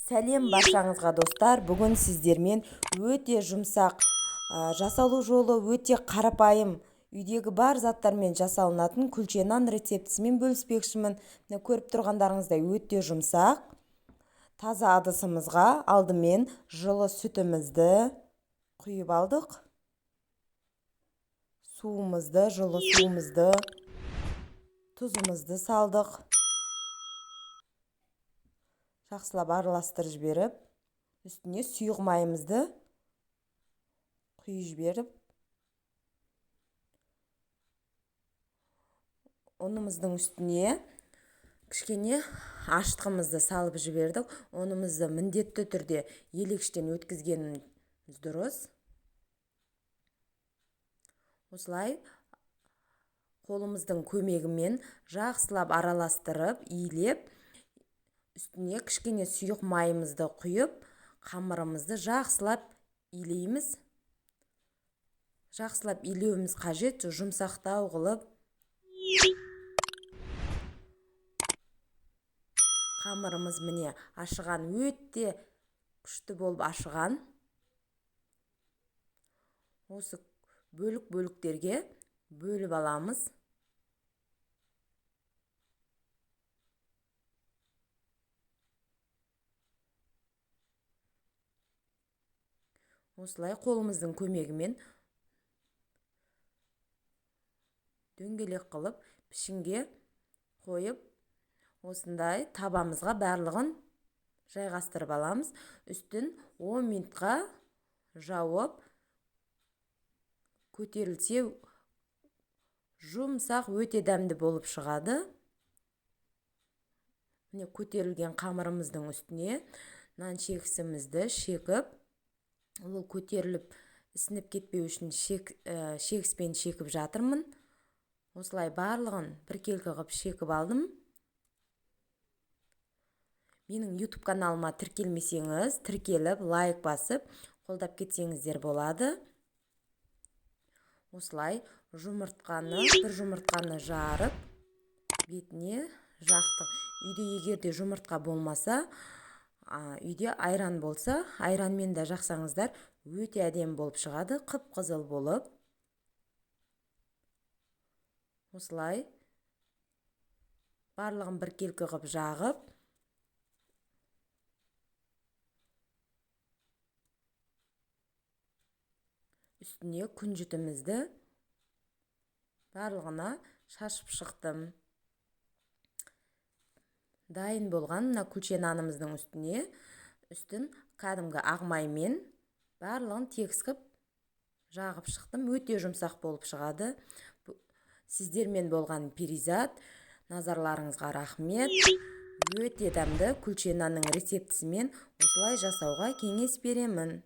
Сәлем баршаңызға достар. Бүгін сіздермен өте жұмсақ, жасалу жолы өте қарапайым, үйдегі бар заттармен жасалынатын күлче нан рецептісімен бөліспекшімін. Міне көріп тұрғандарыңыздай өте жұмсақ. Таза ыдысымызға алдымен жылы сүтімізді құйып алдық. Суымызды, жылы суымызды, тұзымызды салдық. Жақсылап араластырып жіберіп, үстіне сұйық майымызды құйып жіберіп, ұнымыздың үстіне кішкене аштығымызды салып жібердік. Ұнымызды міндетті түрде елекштен өткізгеніміз дұрыс. Осылай қолымыздың көмегімен жақсылап араластырып, иілеп, үстіне кішкене сұйық майымызды құйып, қамырымызды жақсылап илейміз. Жақсылап илеуіміз қажет, жұмсақтау қылып. Қамырымыз міне ашыған, өте күшті болып ашыған. Осы бөлік-бөліктерге бөліп аламыз. Осылай қолымыздың көмегімен дөңгелек қылып пішінге қойып, осындай табамызға барлығын жайғастырып аламыз. Үстін 10 минутқа жауып, көтерілсе жұмсақ, өте дәмді болып шығады. Міне көтерілген қамырымыздың үстіне нан шекісімізді шекіп, ол көтеріліп ісініп кетпеу үшін шекіспен шекіп жатырмын. Осылай барлығын біркелкі қылып шекіп алдым. Менің YouTube каналыма тіркелмесеңіз, тіркеліп, лайк басып, қолдап кетсеңіздер болады. Осылай бір жұмыртқаны жарып, бетіне жақтық. Үйде егерде жұмыртқа болмаса, үйде айран болса, айранмен де жақсаңыздар, өте әдемі болып шығады, қып-қызыл болып. Осылай барлығын біркелкі қылып жағып, үстіне күнжітімізді барлығына шашып шықтым. Дайын болған күлче нанымыздың үстін кәдімгі ақ маймен барлығын тегіс қылып жағып шықтым. Өте жұмсақ болып шығады. Сіздермен болған перизат. Назарларыңызға рахмет. Өте дәмді күлче нанның рецептісімен осылай жасауға кеңес беремін.